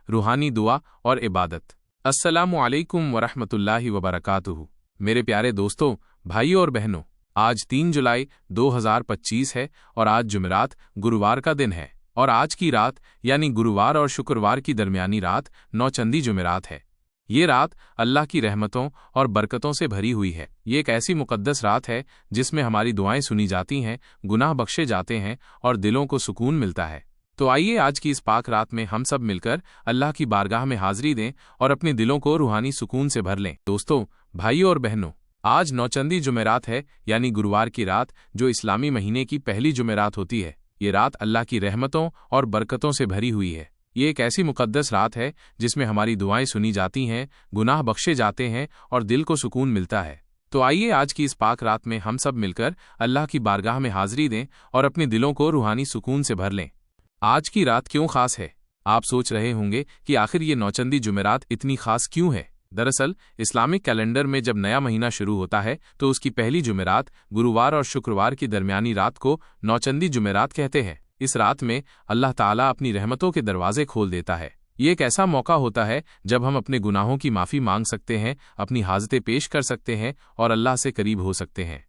रूहानी दुआ और इबादत। अस्सलामु अलैकुम वरहमतुल्लाहि वबरकातुहू। मेरे प्यारे दोस्तों, भाइयों और बहनों, आज 3 जुलाई 2025 है और आज जुमेरात गुरुवार का दिन है और आज की रात यानी गुरुवार और शुक्रवार की दरमियानी रात नौचंदी जुमेरात है। ये रात अल्लाह की रहमतों और बरकतों से भरी हुई है। ये एक ऐसी मुकद्दस रात है जिसमें हमारी दुआएं सुनी जाती हैं, गुनाह बख्शे जाते हैं और दिलों को सुकून मिलता है। तो आइए आज की इस पाक रात में हम सब मिलकर अल्लाह की बारगाह में हाजिरी दें और अपने दिलों को रूहानी सुकून से भर लें। दोस्तों, भाइयों और बहनों, आज नौचंदी जुमेरात है यानी गुरुवार की रात, जो इस्लामी महीने की पहली जुमेरात होती है। ये रात अल्लाह की रहमतों और बरकतों से भरी हुई है। ये एक ऐसी मुकद्दस रात है जिसमें हमारी दुआएं सुनी जाती हैं, गुनाह बख्शे जाते हैं और दिल को सुकून मिलता है। तो आइए आज की इस पाक रात में हम सब मिलकर अल्लाह की बारगाह में हाजिरी दें और अपने दिलों को रूहानी सुकून से भर लें। आज की रात क्यों खास है? आप सोच रहे होंगे कि आखिर ये नौचंदी जुमेरात इतनी खास क्यों है। दरअसल इस्लामिक कैलेंडर में जब नया महीना शुरू होता है तो उसकी पहली जुमेरात गुरुवार और शुक्रवार की दरमियानी रात को नौचंदी जुमेरात कहते हैं। इस रात में अल्लाह ताला अपनी रहमतों के दरवाजे खोल देता है। ये एक ऐसा मौका होता है जब हम अपने गुनाहों की माफ़ी मांग सकते हैं, अपनी हाजतें पेश कर सकते हैं और अल्लाह से करीब हो सकते हैं।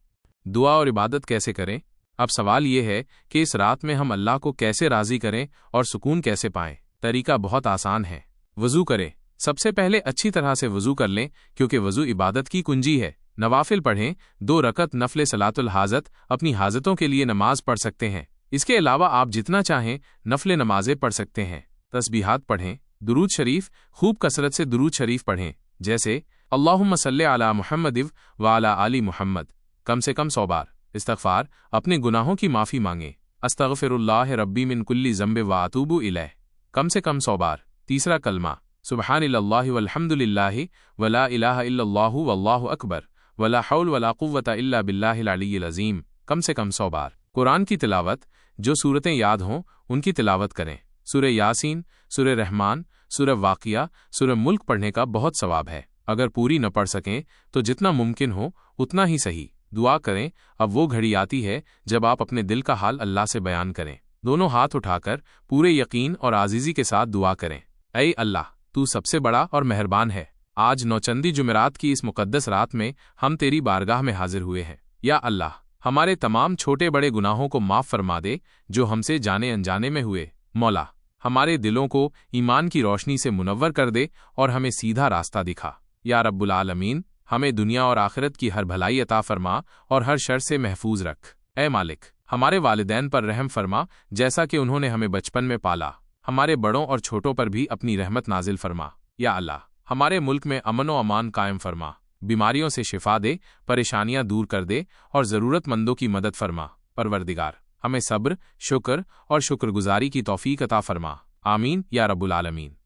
दुआ और इबादत कैसे करें? अब सवाल ये है कि इस रात में हम अल्लाह को कैसे राज़ी करें और सुकून कैसे पाएं। तरीका बहुत आसान है। वज़ू करें। सबसे पहले अच्छी तरह से वज़ू कर लें, क्योंकि वज़ू इबादत की कुंजी है। नवाफिल पढ़ें। 2 रकत नफले सलातुल हाजत अपनी हाजतों के लिए नमाज पढ़ सकते हैं। इसके अलावा आप जितना चाहें नफले नमाजें पढ़ सकते हैं। तस्बीहात पढ़ें। दुरूद शरीफ, खूब कसरत से दुरूद शरीफ पढ़ें, जैसे अल्लाहुम्मा सल्ले अला मुहम्मदिव व अला आली मुहम्मद, कम से कम 100 बार। इस्तग़फ़ार, अपने गुनाहों की माफ़ी मांगें। अस्तग़फ़िरुल्लाह रब्बी मिन कुल्ली ज़ंब व अतूबु इलैह, कम से कम 100 बार। तीसरा कलमा सुब्हानल्लाहि वल्हम्दुलिल्लाहि वला इलाहा इल्लल्लाहु वल्लाहु अकबर वला हौल वला कुव्वता इल्ला बिल्लाहिल अलिय्यिल अज़ीम, कम से कम 100 बार। कुरान की तिलावत, जो सूरतें याद हों उनकी तिलावत करें। सूरह यासीन, सूरह रहमान, सूरह वाक़िया, सूरह मुल्क पढ़ने का बहुत सवाब है। अगर पूरी न पढ़ सकें तो जितना मुमकिन हो उतना ही सही। दुआ करें। अब वो घड़ी आती है जब आप अपने दिल का हाल अल्लाह से बयान करें। दोनों हाथ उठाकर पूरे यकीन और आज़ीज़ी के साथ दुआ करें। ऐ अल्लाह, तू सबसे बड़ा और मेहरबान है। आज नौचंदी जुमेरात की इस मुकद्दस रात में हम तेरी बारगाह में हाजिर हुए हैं। या अल्लाह, हमारे तमाम छोटे बड़े गुनाहों को माफ़ फरमा दे जो हमसे जाने अनजाने में हुए। मौला, हमारे दिलों को ईमान की रोशनी से मुनव्वर कर दे और हमें सीधा रास्ता दिखा। या रब्बुल आलमीन, हमें दुनिया और आखिरत की हर भलाई अता फरमा और हर शर से महफूज रख। ए मालिक, हमारे वालिदैन पर रहम फरमा, जैसा कि उन्होंने हमें बचपन में पाला। हमारे बड़ों और छोटों पर भी अपनी रहमत नाजिल फरमा। या अल्लाह, हमारे मुल्क में अमन व अमान कायम फरमा, बीमारियों से शिफा दे, परेशानियां दूर कर दे और ज़रूरतमंदों की मदद फरमा। परवरदिगार, हमें सब्र, शुक्र और शुक्रगुजारी की तौफीक अता फरमा। आमीन या रब्बुल आलमीन।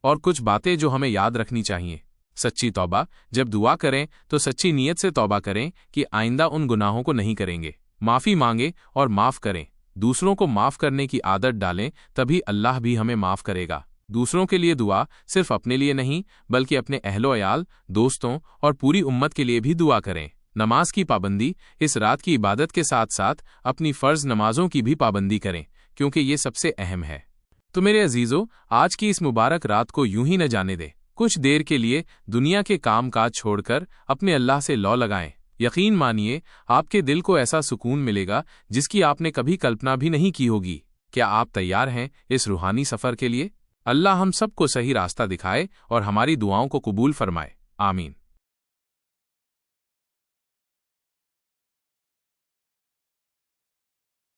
और कुछ बातें जो हमें याद रखनी चाहिए। सच्ची तौबा, जब दुआ करें तो सच्ची नीयत से तौबा करें कि आइंदा उन गुनाहों को नहीं करेंगे। माफ़ी मांगें और माफ़ करें। दूसरों को माफ़ करने की आदत डालें, तभी अल्लाह भी हमें माफ़ करेगा। दूसरों के लिए दुआ सिर्फ अपने लिए नहीं, बल्कि अपने अहलो-अयाल, दोस्तों और पूरी उम्मत के लिए भी दुआ करें। नमाज की पाबंदी, इस रात की इबादत के साथ साथ अपनी फ़र्ज़ नमाजों की भी पाबंदी करें, क्योंकि ये सबसे अहम है। तो मेरे अजीज़ों, आज की इस मुबारक रात को यूं ही न जाने दें। कुछ देर के लिए दुनिया के काम काज छोड़कर अपने अल्लाह से लौ लगाएं। यकीन मानिए, आपके दिल को ऐसा सुकून मिलेगा जिसकी आपने कभी कल्पना भी नहीं की होगी। क्या आप तैयार हैं इस रूहानी सफ़र के लिए? अल्लाह हम सबको सही रास्ता दिखाए और हमारी दुआओं को कबूल फरमाए। आमीन।